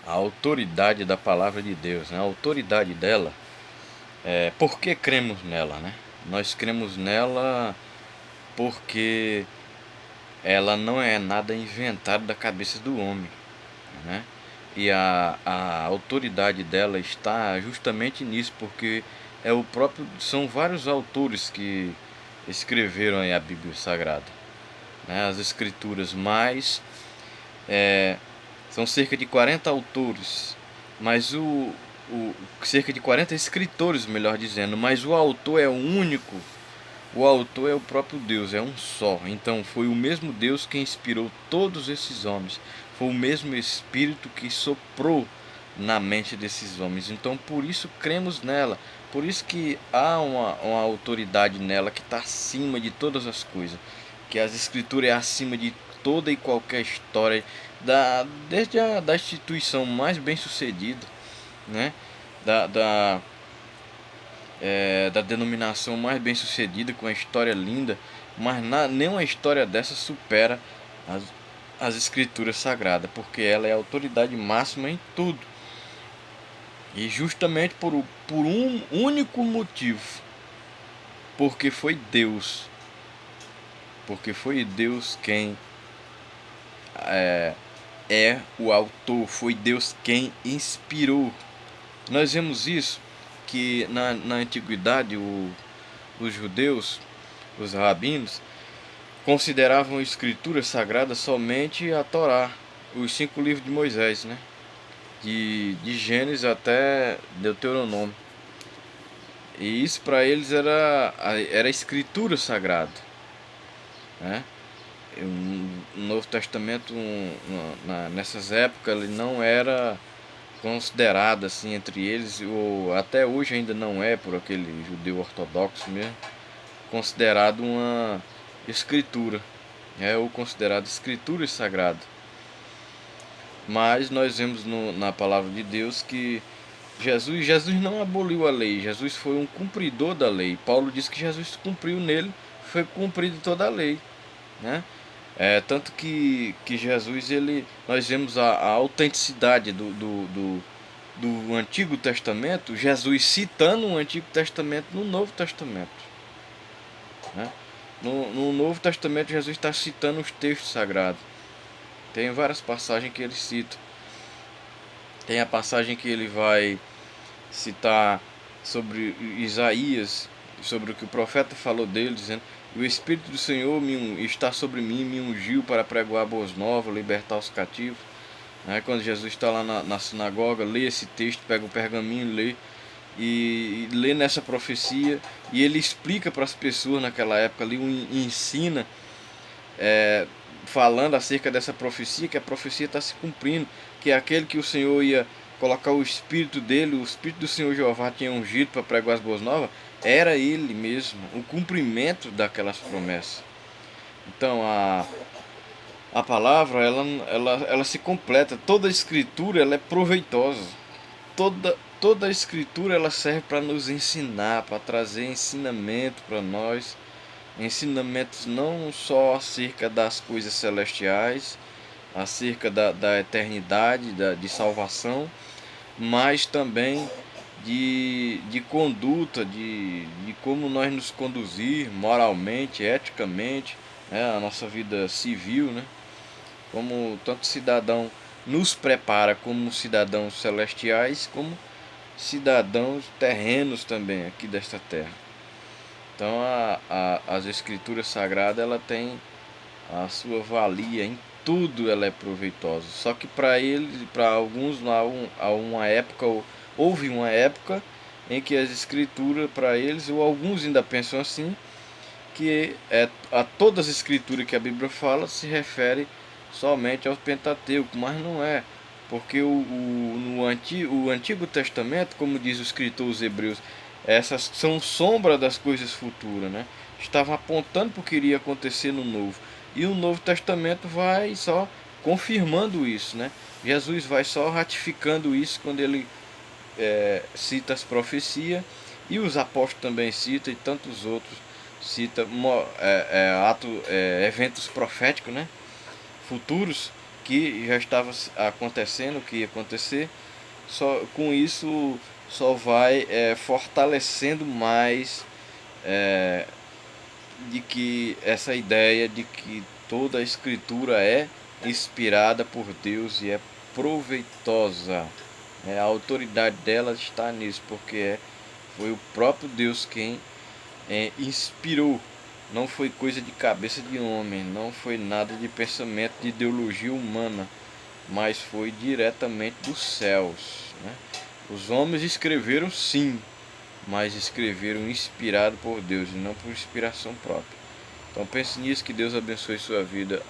a autoridade da palavra de Deus, né? A autoridade dela, por que cremos nela, né? Nós cremos nela porque ela não é nada inventado da cabeça do homem, né? E a autoridade dela está justamente nisso, porque são vários autores que escreveram aí a Bíblia Sagrada, né? As escrituras, mais são cerca de 40 autores, mas cerca de 40 escritores, melhor dizendo, mas o autor é o único. O autor é o próprio Deus, é um só. Então foi o mesmo Deus que inspirou todos esses homens. Foi o mesmo Espírito que soprou na mente desses homens. Então por isso cremos nela. Por isso que há uma autoridade nela que está acima de todas as coisas. Que as escrituras é acima de toda e qualquer história. Desde da instituição mais bem sucedida, né? Da, da, da denominação mais bem sucedida, com uma história linda, mas nenhuma história dessa supera as, as escrituras sagradas, porque ela é a autoridade máxima em tudo. E justamente por um único motivo, porque foi Deus, porque foi Deus quem é o autor, foi Deus quem inspirou. Nós vemos isso, que na antiguidade os judeus, os rabinos, consideravam a escritura sagrada somente a Torá, os 5 livros de Moisés, né? De Gênesis até Deuteronômio. E isso para eles era a escritura sagrada, né? O Novo Testamento, nessas épocas, ele não era considerado assim entre eles, ou até hoje ainda não é, por aquele judeu ortodoxo mesmo, considerado uma escritura, ou considerado escritura sagrada. Mas nós vemos na palavra de Deus que Jesus não aboliu a lei, Jesus foi um cumpridor da lei. Paulo diz que Jesus cumpriu nele, foi cumprido toda a lei, né? Tanto que Jesus, nós vemos a autenticidade do Antigo Testamento, Jesus citando o Antigo Testamento no Novo Testamento, né? No Novo Testamento, Jesus está citando os textos sagrados. Tem várias passagens que ele cita. Tem a passagem que ele vai citar sobre Isaías, sobre o que o profeta falou dele, dizendo: o Espírito do Senhor está sobre mim, me ungiu para pregoar boas novas, libertar os cativos. Quando Jesus está lá na sinagoga, lê esse texto, pega o pergaminho, lê e lê nessa profecia, e ele explica para as pessoas naquela época ali, ensina, falando acerca dessa profecia, que a profecia está se cumprindo, que é aquele que o Senhor ia colocar o Espírito dele, o Espírito do Senhor Jeová tinha ungido para pregar as boas novas, era ele mesmo, o cumprimento daquelas promessas. Então a palavra, ela se completa, toda a escritura ela é proveitosa, toda a escritura ela serve para nos ensinar, para trazer ensinamento para nós, ensinamentos não só acerca das coisas celestiais, acerca da eternidade, de salvação, mas também de conduta, de como nós nos conduzir moralmente, eticamente, né, a nossa vida civil, né, como tanto cidadão nos prepara como cidadãos celestiais, como cidadãos terrenos também aqui desta terra. Então as escrituras sagradas ela tem a sua valia em tudo, ela é proveitosa. Só que para eles, para alguns, há uma época, houve uma época em que as escrituras para eles, ou alguns ainda pensam assim, que a todas as escrituras que a Bíblia fala se refere somente ao Pentateuco, mas não é. Porque o Antigo Testamento, como diz o escritor os Hebreus, essas são sombra das coisas futuras, né? Estavam apontando para o que iria acontecer no Novo. E o Novo Testamento vai só confirmando isso, né? Jesus vai só ratificando isso quando ele cita as profecias, e os apóstolos também citam, e tantos outros citam eventos proféticos, né? Futuros, que já estava acontecendo, o que ia acontecer, só com isso só vai fortalecendo mais de que essa ideia de que toda a escritura é inspirada por Deus e é proveitosa. A autoridade dela está nisso, porque foi o próprio Deus quem inspirou. Não foi coisa de cabeça de homem, não foi nada de pensamento de ideologia humana, mas foi diretamente dos céus, né? Os homens escreveram sim, mas escreveram inspirado por Deus e não por inspiração própria. Então pense nisso, que Deus abençoe sua vida.